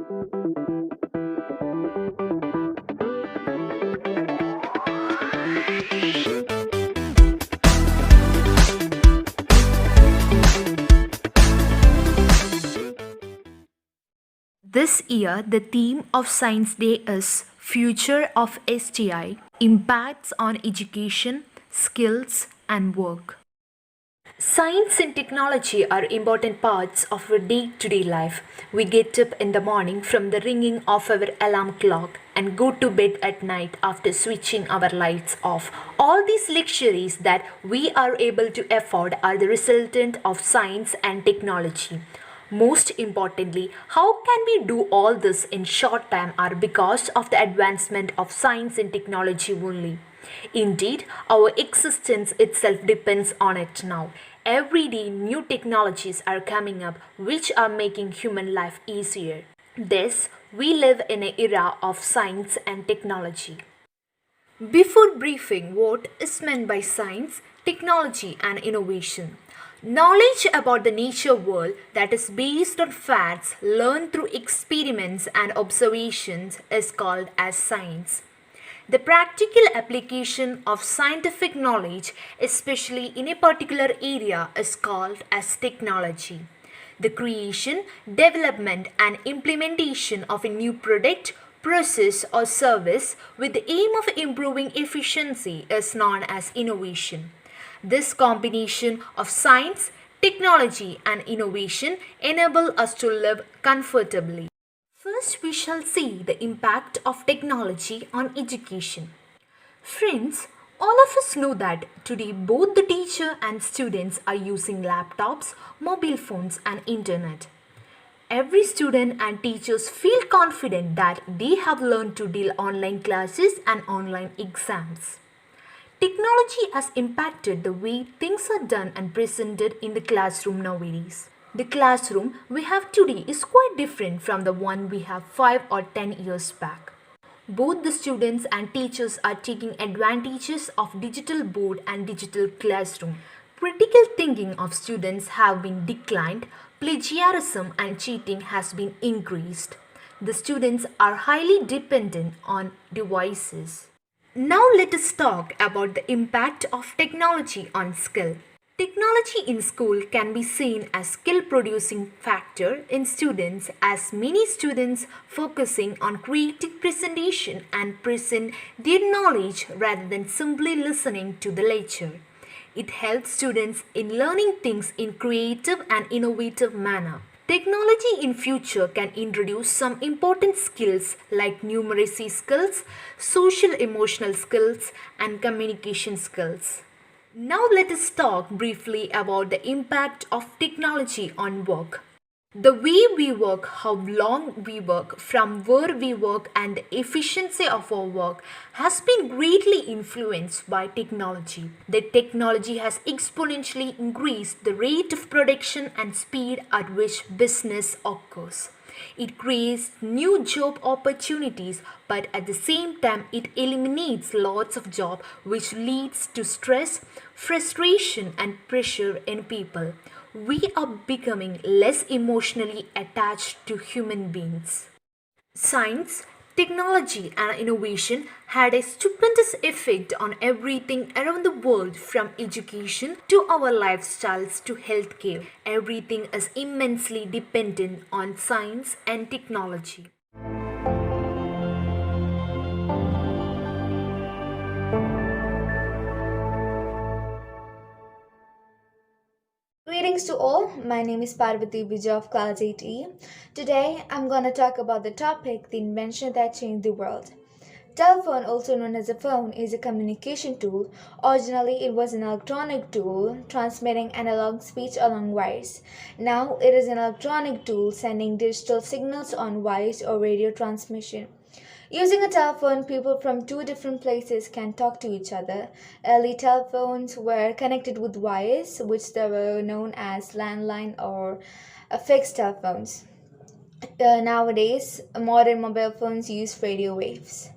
This year, the theme of Science Day is Future of STI Impacts on Education, Skills, and Work. Science and technology are important parts of our day to day life. We get up in the morning from the ringing of our alarm clock and go to bed at night after switching our lights off. All these luxuries that we are able to afford are the resultant of science and technology. Most importantly, how can we do all this in short time are because of the advancement of science and technology only. Indeed, our existence itself depends on it now. Every day, new technologies are coming up which are making human life easier. Thus, we live in an era of science and technology. Before briefing what is meant by science, technology, and innovation, knowledge about the nature world that is based on facts learned through experiments and observations is called as science. The practical application of scientific knowledge, especially in a particular area, is called as technology. The creation, development, and implementation of a new product, process, or service with the aim of improving efficiency is known as innovation. This combination of science, technology, and innovation enable us to live comfortably. First, we shall see the impact of technology on education. Friends, all of us know that today both the teacher and students are using laptops, mobile phones, and internet. Every student and teachers feel confident that they have learned to deal online classes and online exams. Technology has impacted the way things are done and presented in the classroom nowadays. The classroom we have today is quite different from the one we have 5 or 10 years back. Both the students and teachers are taking advantages of digital board and digital classroom. Critical thinking of students have been declined, plagiarism and cheating has been increased. The students are highly dependent on devices. Now let us talk about the impact of technology on skill. Technology in school can be seen as skill producing factor in students as many students focusing on creative presentation and present their knowledge rather than simply listening to the lecture. It helps students in learning things in creative and innovative manner. Technology in future can introduce some important skills like numeracy skills, social emotional skills, and communication skills. Now let us talk briefly about the impact of technology on work. The way we work, how long we work, from where we work, and the efficiency of our work has been greatly influenced by technology. The technology has exponentially increased the rate of production and speed at which business occurs. It creates new job opportunities, but at the same time it eliminates lots of jobs, which leads to stress, frustration, and pressure in people. We are becoming less emotionally attached to human beings. Science, technology, and innovation had a stupendous effect on everything around the world, from education to our lifestyles to healthcare. Everything is immensely dependent on science and technology. Greetings to all. My name is Parvati Bija of Class 8E. Today I'm going to talk about the topic, the invention that changed the world. Telephone, also known as a phone, is a communication tool. Originally, it was an electronic tool transmitting analog speech along wires. Now, it is an electronic tool sending digital signals on wires or radio transmission. Using a telephone, people from two different places can talk to each other. Early telephones were connected with wires, which they were known as landline or fixed telephones. Nowadays, modern mobile phones use radio waves.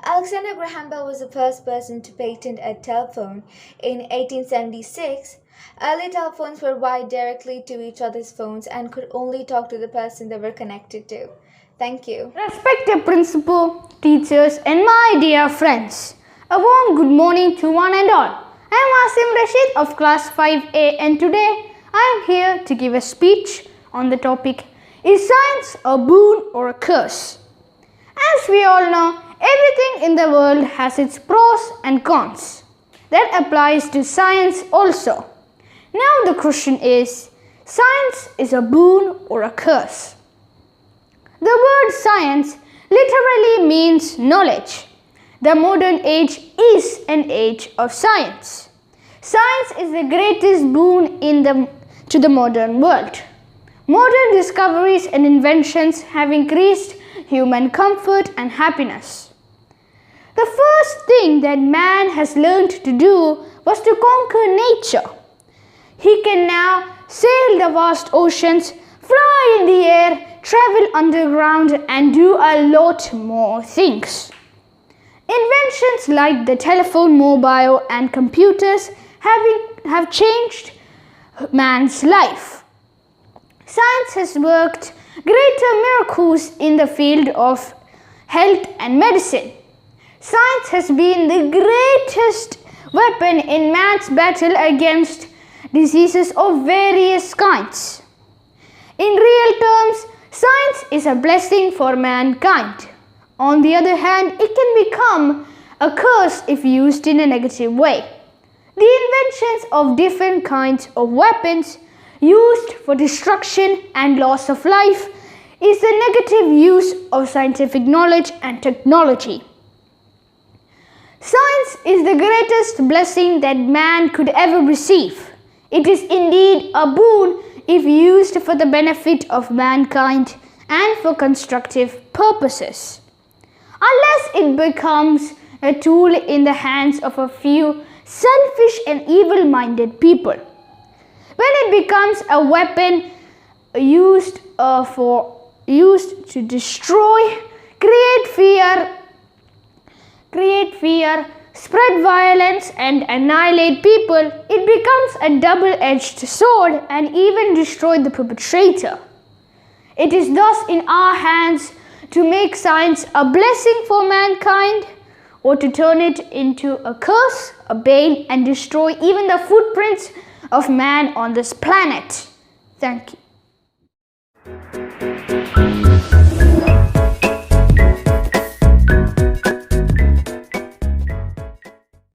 Alexander Graham Bell was the first person to patent a telephone in 1876. Early telephones were wired directly to each other's phones and could only talk to the person they were connected to. Thank you. Respected principal, teachers, and my dear friends, a warm good morning to one and all. I am Asim Rashid of class 5A, and today I am here to give a speech on the topic, is science a boon or a curse? As we all know, everything in the world has its pros and cons. That applies to science also. Now the question is, science is a boon or a curse? The word science literally means knowledge. The modern age is an age of science. Science is the greatest boon to the modern world. Modern discoveries and inventions have increased human comfort and happiness. The first thing that man has learned to do was to conquer nature. He can now sail the vast oceans, fly in the air, travel underground, and do a lot more things. Inventions like the telephone, mobile, and computers have changed man's life. Science has worked greater miracles in the field of health and medicine. Science has been the greatest weapon in man's battle against diseases of various kinds. In real terms, science is a blessing for mankind. On the other hand, it can become a curse if used in a negative way. The inventions of different kinds of weapons used for destruction and loss of life is the negative use of scientific knowledge and technology. Science is the greatest blessing that man could ever receive. It is indeed a boon if used for the benefit of mankind and for constructive purposes. Unless it becomes a tool in the hands of a few selfish and evil-minded people. When it becomes a weapon used to destroy, create fear, spread violence, and annihilate people, it becomes a double-edged sword and even destroy the perpetrator. It is thus in our hands to make science a blessing for mankind or to turn it into a curse, a bane, and destroy even the footprints of man on this planet. Thank you.